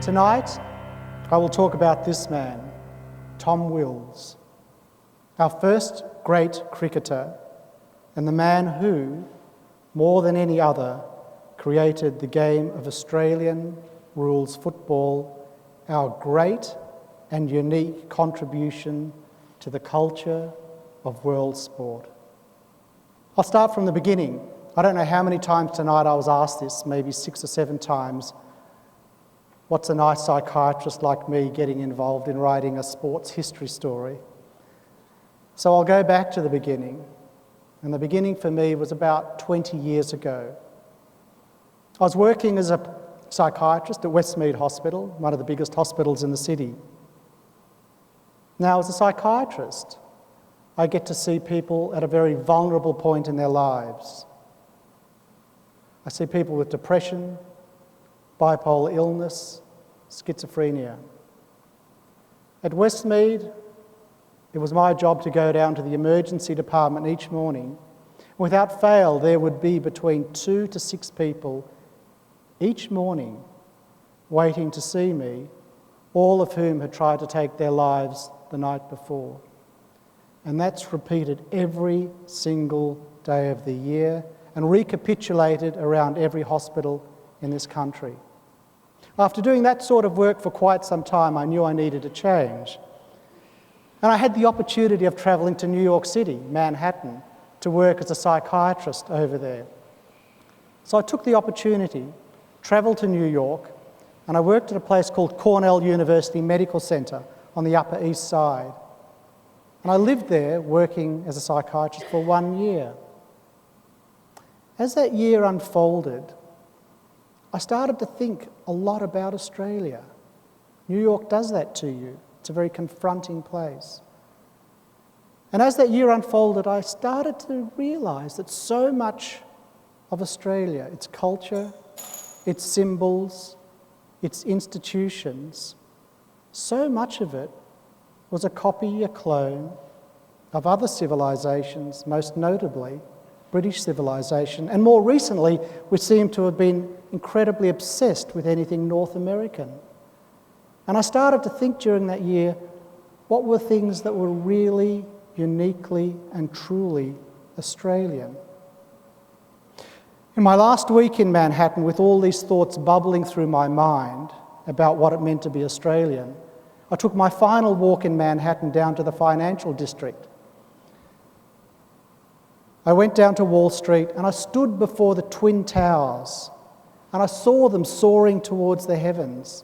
Tonight, I will talk about this man, Tom Wills, our first great cricketer and the man who, more than any other, created the game of Australian rules football, our great and unique contribution to the culture of world sport. I'll start from the beginning. I don't know how many times tonight I was asked this, maybe 6 or 7 times. What's a nice psychiatrist like me getting involved in writing a sports history story? So I'll go back to the beginning. And the beginning for me was about 20 years ago. I was working as a psychiatrist at Westmead Hospital, one of the biggest hospitals in the city. Now, as a psychiatrist, I get to see people at a very vulnerable point in their lives. I see people with depression, bipolar illness, schizophrenia. At Westmead, it was my job to go down to the emergency department each morning. Without fail, there would be between 2 to 6 people each morning waiting to see me, all of whom had tried to take their lives the night before. And that's repeated every single day of the year and recapitulated around every hospital in this country. After doing that sort of work for quite some time, I knew I needed a change. And I had the opportunity of travelling to New York City, Manhattan, to work as a psychiatrist over there. So I took the opportunity, travelled to New York, and I worked at a place called Cornell University Medical Center on the Upper East Side. And I lived there working as a psychiatrist for 1 year. As that year unfolded, I started to think a lot about Australia. New York does that to you. It's a very confronting place. And as that year unfolded, I started to realise that so much of Australia, its culture, its symbols, its institutions, so much of it was a copy, a clone of other civilisations, most notably British civilization, and more recently, we seem to have been incredibly obsessed with anything North American. And I started to think during that year, what were things that were really uniquely and truly Australian? In my last week in Manhattan, with all these thoughts bubbling through my mind about what it meant to be Australian, I took my final walk in Manhattan down to the financial district. I went down to Wall Street and I stood before the Twin Towers and I saw them soaring towards the heavens.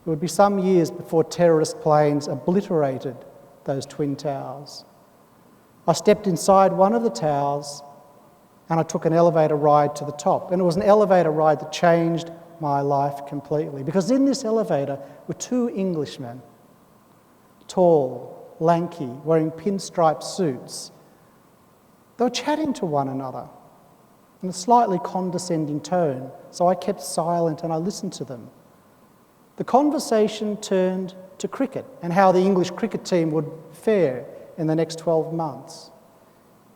It would be some years before terrorist planes obliterated those Twin Towers. I stepped inside one of the towers and I took an elevator ride to the top. And it was an elevator ride that changed my life completely. Because in this elevator were 2 Englishmen, tall, lanky, wearing pinstripe suits. They were chatting to one another in a slightly condescending tone, so I kept silent and I listened to them. The conversation turned to cricket and how the English cricket team would fare in the next 12 months.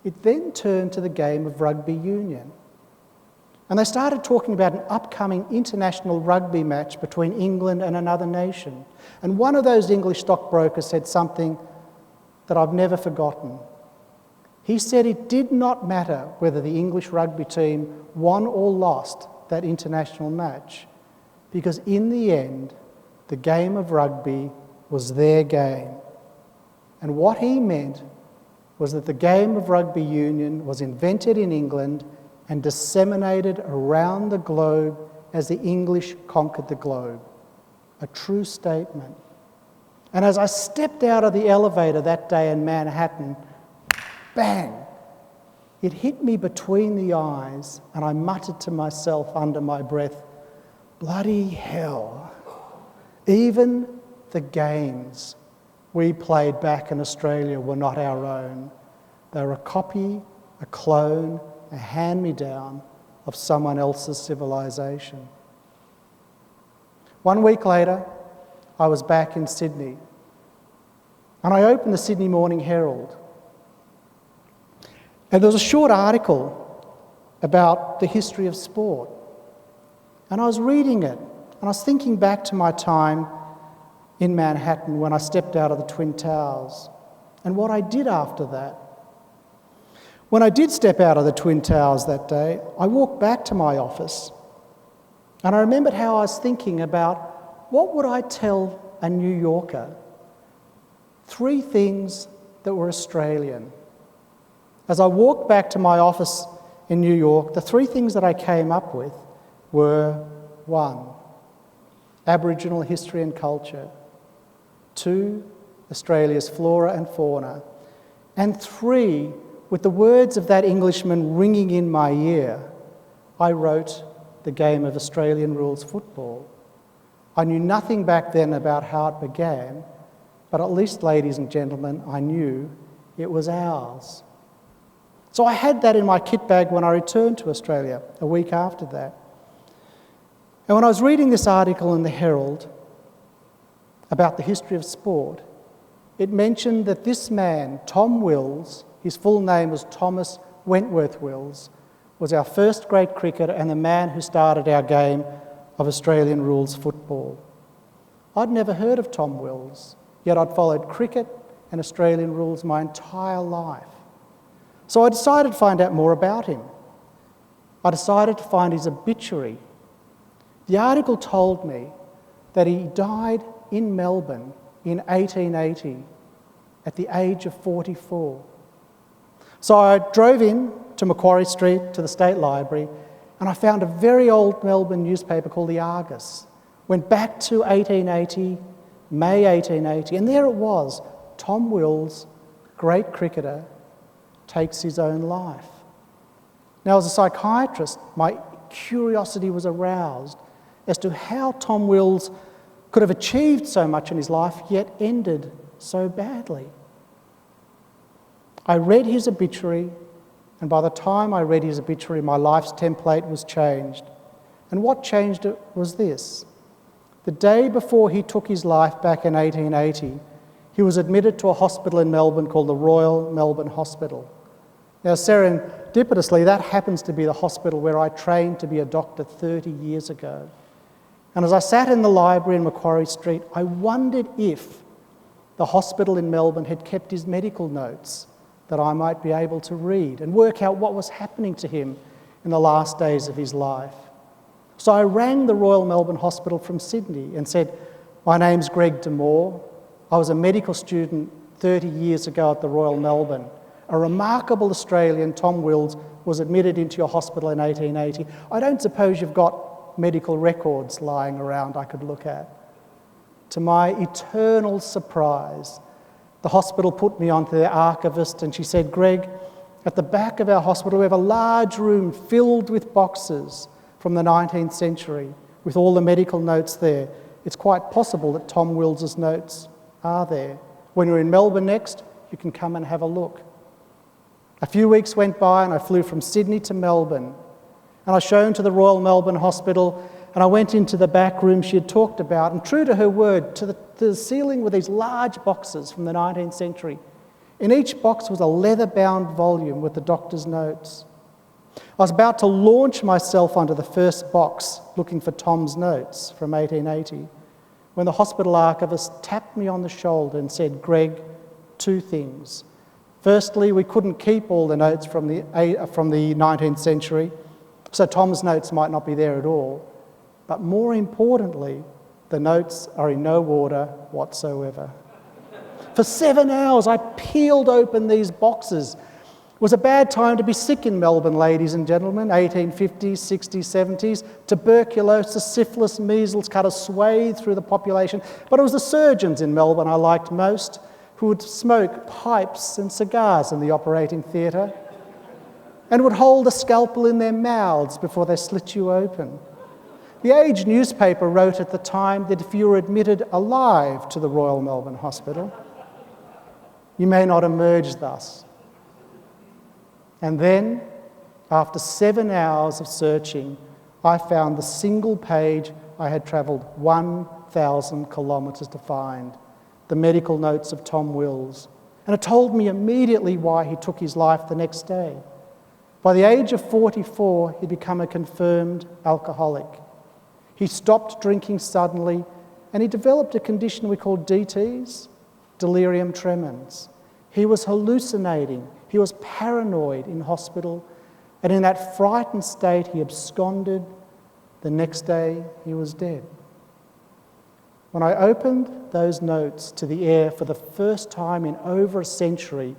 It then turned to the game of rugby union. And they started talking about an upcoming international rugby match between England and another nation. And one of those English stockbrokers said something that I've never forgotten. He said it did not matter whether the English rugby team won or lost that international match, because in the end, the game of rugby was their game. And what he meant was that the game of rugby union was invented in England and disseminated around the globe as the English conquered the globe. A true statement. And as I stepped out of the elevator that day in Manhattan, bang! It hit me between the eyes and I muttered to myself under my breath, bloody hell. Even the games we played back in Australia were not our own. They were a copy, a clone, a hand-me-down of someone else's civilization. 1 week later, I was back in Sydney and I opened the Sydney Morning Herald. And there was a short article about the history of sport. And I was reading it And I was thinking back to my time in Manhattan when I stepped out of the Twin Towers and what I did after that. When I did step out of the Twin Towers that day, I walked back to my office and I remembered how I was thinking about what would I tell a New Yorker? 3 things that were Australian. As I walked back to my office in New York, the 3 things that I came up with were 1, Aboriginal history and culture, 2, Australia's flora and fauna, and 3, with the words of that Englishman ringing in my ear, I wrote the game of Australian rules football. I knew nothing back then about how it began, but at least, ladies and gentlemen, I knew it was ours. So I had that in my kit bag when I returned to Australia a week after that. And when I was reading this article in the Herald about the history of sport, it mentioned that this man, Tom Wills, his full name was Thomas Wentworth Wills, was our first great cricketer and the man who started our game of Australian rules football. I'd never heard of Tom Wills, yet I'd followed cricket and Australian rules my entire life. So I decided to find out more about him. I decided to find his obituary. The article told me that he died in Melbourne in 1880 at the age of 44. So I drove in to Macquarie Street to the State Library and I found a very old Melbourne newspaper called the Argus. Went back to 1880, May 1880, and there it was, Tom Wills, great cricketer, takes his own life. Now, as a psychiatrist, my curiosity was aroused as to how Tom Wills could have achieved so much in his life, yet ended so badly. I read his obituary, and by the time I read his obituary, my life's template was changed. And what changed it was this. The day before he took his life back in 1880, he was admitted to a hospital in Melbourne called the Royal Melbourne Hospital. Now, serendipitously, that happens to be the hospital where I trained to be a doctor 30 years ago. And as I sat in the library in Macquarie Street, I wondered if the hospital in Melbourne had kept his medical notes that I might be able to read and work out what was happening to him in the last days of his life. So I rang the Royal Melbourne Hospital from Sydney and said, "My name's Greg Demore. I was a medical student 30 years ago at the Royal Melbourne. A remarkable Australian, Tom Wills, was admitted into your hospital in 1880. I don't suppose you've got medical records lying around I could look at." To my eternal surprise, the hospital put me onto their archivist and she said, "Greg, at the back of our hospital we have a large room filled with boxes from the 19th century with all the medical notes there. It's quite possible that Tom Wills's notes are there. When you're in Melbourne next, you can come and have a look." A few weeks went by and I flew from Sydney to Melbourne and I was shown to the Royal Melbourne Hospital and I went into the back room she had talked about, and true to her word, to the ceiling were these large boxes from the 19th century. In each box was a leather-bound volume with the doctor's notes. I was about to launch myself onto the first box looking for Tom's notes from 1880 when the hospital archivist tapped me on the shoulder and said, "Greg, 2 things. Firstly, we couldn't keep all the notes from the 19th century, so Tom's notes might not be there at all. But more importantly, the notes are in no order whatsoever." For 7 hours, I peeled open these boxes. It was a bad time to be sick in Melbourne, ladies and gentlemen, 1850s, 60s, 70s. Tuberculosis, syphilis, measles cut a swathe through the population. But it was the surgeons in Melbourne I liked most, who would smoke pipes and cigars in the operating theatre and would hold a scalpel in their mouths before they slit you open. The Age newspaper wrote at the time that if you were admitted alive to the Royal Melbourne Hospital, you may not emerge thus. And then, after 7 hours of searching, I found the single page I had travelled 1,000 kilometres to find, the medical notes of Tom Wills. And it told me immediately why he took his life the next day. By the age of 44, he'd become a confirmed alcoholic. He stopped drinking suddenly and he developed a condition we call DTs, delirium tremens. He was hallucinating. He was paranoid in hospital. And in that frightened state, he absconded. The next day, he was dead. When I opened those notes to the air for the first time in over a century,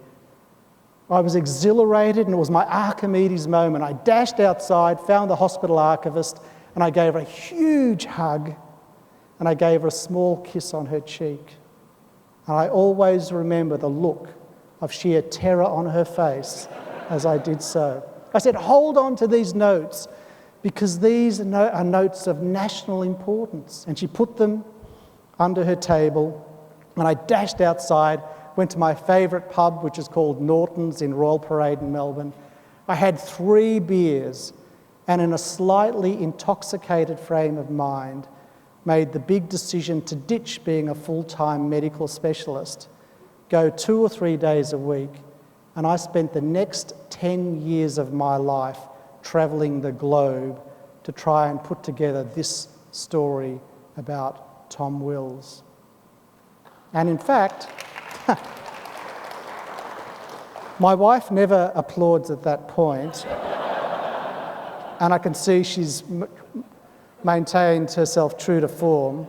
I was exhilarated and it was my Archimedes moment. I dashed outside, found the hospital archivist, and I gave her a huge hug and I gave her a small kiss on her cheek. And I always remember the look of sheer terror on her face as I did so. I said, hold on to these notes because these are notes of national importance. And she put them under her table and I dashed outside, went to my favourite pub, which is called Norton's in Royal Parade in Melbourne. I had 3 beers and in a slightly intoxicated frame of mind made the big decision to ditch being a full-time medical specialist, go 2 or 3 days a week, and I spent the next 10 years of my life travelling the globe to try and put together this story about Tom Wills. And in fact, my wife never applauds at that point, and I can see she's maintained herself true to form.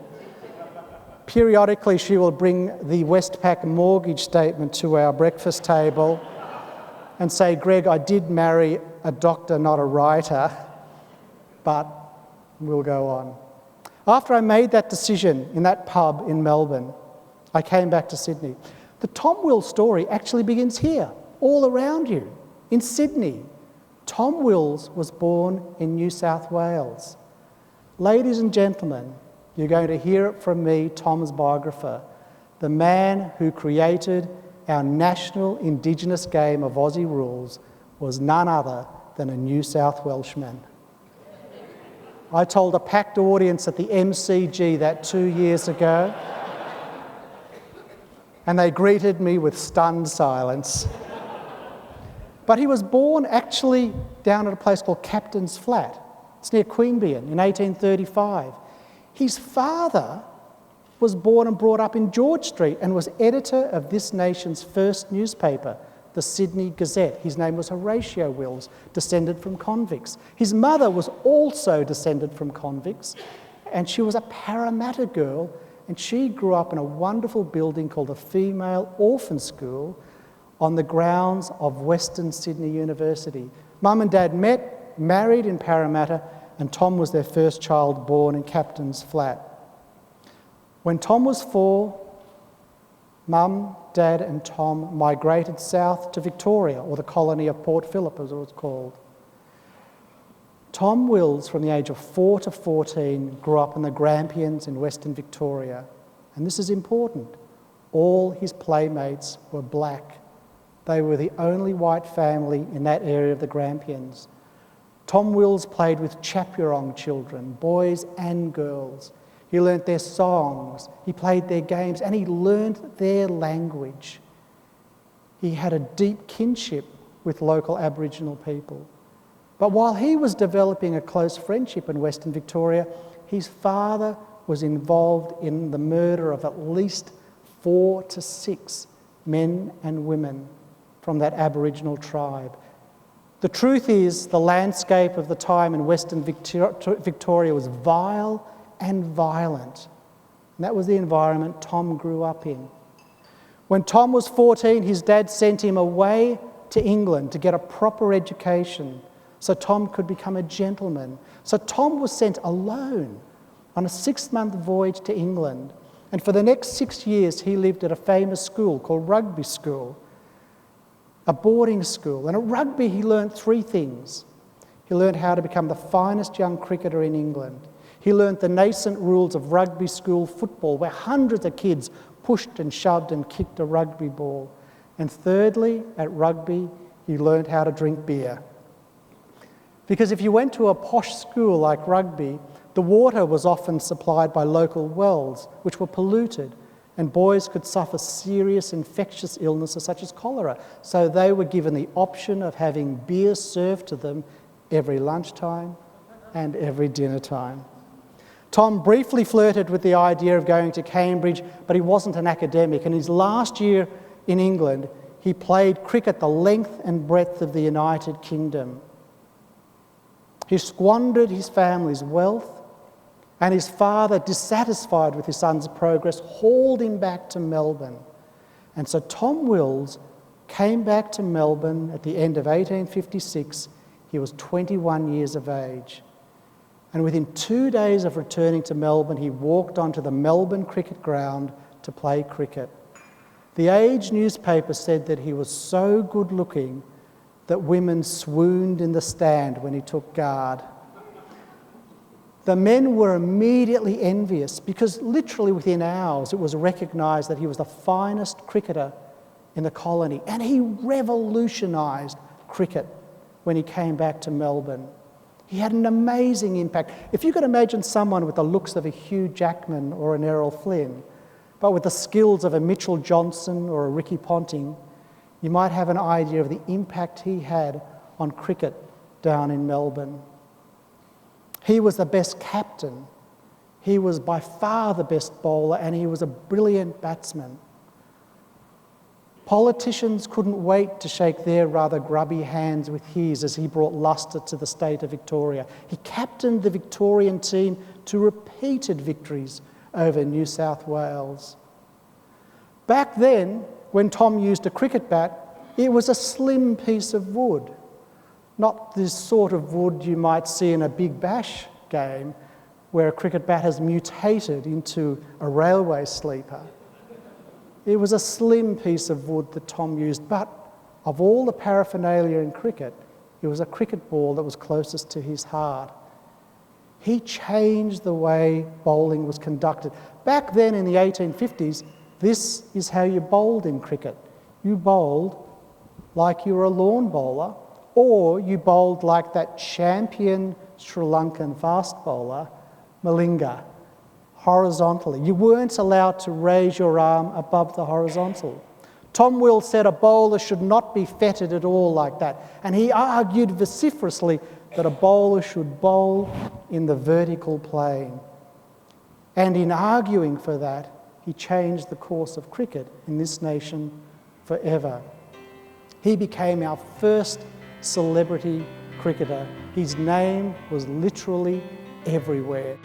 Periodically, she will bring the Westpac mortgage statement to our breakfast table and say, Greg, I did marry a doctor, not a writer, but we'll go on. After I made that decision in that pub in Melbourne, I came back to Sydney. The Tom Wills story actually begins here, all around you, in Sydney. Tom Wills was born in New South Wales. Ladies and gentlemen, you're going to hear it from me, Tom's biographer, the man who created our national Indigenous game of Aussie rules was none other than a New South Welshman. I told a packed audience at the MCG that 2 years ago, and they greeted me with stunned silence. But he was born actually down at a place called Captain's Flat. It's near Queanbeyan in 1835. His father was born and brought up in George Street and was editor of this nation's first newspaper, the Sydney Gazette. His name was Horatio Wills, descended from convicts. His mother was also descended from convicts, and she was a Parramatta girl, and she grew up in a wonderful building called the Female Orphan School on the grounds of Western Sydney University. Mum and Dad met, married in Parramatta, and Tom was their first child born in Captain's Flat. When Tom was 4, Mum, Dad and Tom migrated south to Victoria, or the colony of Port Phillip as it was called. Tom Wills, from the age of 4 to 14, grew up in the Grampians in Western Victoria. And this is important. All his playmates were black. They were the only white family in that area of the Grampians. Tom Wills played with Chaperong children, boys and girls. He learnt their songs, he played their games, and he learnt their language. He had a deep kinship with local Aboriginal people. But while he was developing a close friendship in Western Victoria, his father was involved in the murder of at least 4 to 6 men and women from that Aboriginal tribe. The truth is, the landscape of the time in Western Victoria was vile and violent. And that was the environment Tom grew up in. When Tom was 14, his dad sent him away to England to get a proper education so Tom could become a gentleman. So Tom was sent alone on a 6-month voyage to England. And for the next 6 years, he lived at a famous school called Rugby School, a boarding school. And at Rugby, he learnt 3 things. He learnt how to become the finest young cricketer in England. He learnt the nascent rules of rugby school football, where hundreds of kids pushed and shoved and kicked a rugby ball. And thirdly, at Rugby, he learnt how to drink beer. Because if you went to a posh school like Rugby, the water was often supplied by local wells, which were polluted, and boys could suffer serious infectious illnesses such as cholera. So they were given the option of having beer served to them every lunchtime and every dinner time. Tom briefly flirted with the idea of going to Cambridge, but he wasn't an academic. And his last year in England, he played cricket the length and breadth of the United Kingdom. He squandered his family's wealth, and his father, dissatisfied with his son's progress, hauled him back to Melbourne. And so Tom Wills came back to Melbourne at the end of 1856. He was 21 years of age. And within 2 days of returning to Melbourne, he walked onto the Melbourne cricket ground to play cricket. The Age newspaper said that he was so good looking that women swooned in the stand when he took guard. The men were immediately envious because literally within hours it was recognised that he was the finest cricketer in the colony, and he revolutionised cricket when he came back to Melbourne. He had an amazing impact. If you could imagine someone with the looks of a Hugh Jackman or an Errol Flynn, but with the skills of a Mitchell Johnson or a Ricky Ponting, you might have an idea of the impact he had on cricket down in Melbourne. He was the best captain. He was by far the best bowler, and he was a brilliant batsman. Politicians couldn't wait to shake their rather grubby hands with his as he brought lustre to the state of Victoria. He captained the Victorian team to repeated victories over New South Wales. Back then, when Tom used a cricket bat, it was a slim piece of wood, not this sort of wood you might see in a Big Bash game where a cricket bat has mutated into a railway sleeper. It was a slim piece of wood that Tom used, but of all the paraphernalia in cricket, it was a cricket ball that was closest to his heart. He changed the way bowling was conducted. Back then in the 1850s, this is how you bowled in cricket. You bowled like you were a lawn bowler, or you bowled like that champion Sri Lankan fast bowler, Malinga, horizontally. You weren't allowed to raise your arm above the horizontal. Tom Wills said a bowler should not be fettered at all like that, and he argued vociferously that a bowler should bowl in the vertical plane. And in arguing for that, he changed the course of cricket in this nation forever. He became our first celebrity cricketer. His name was literally everywhere.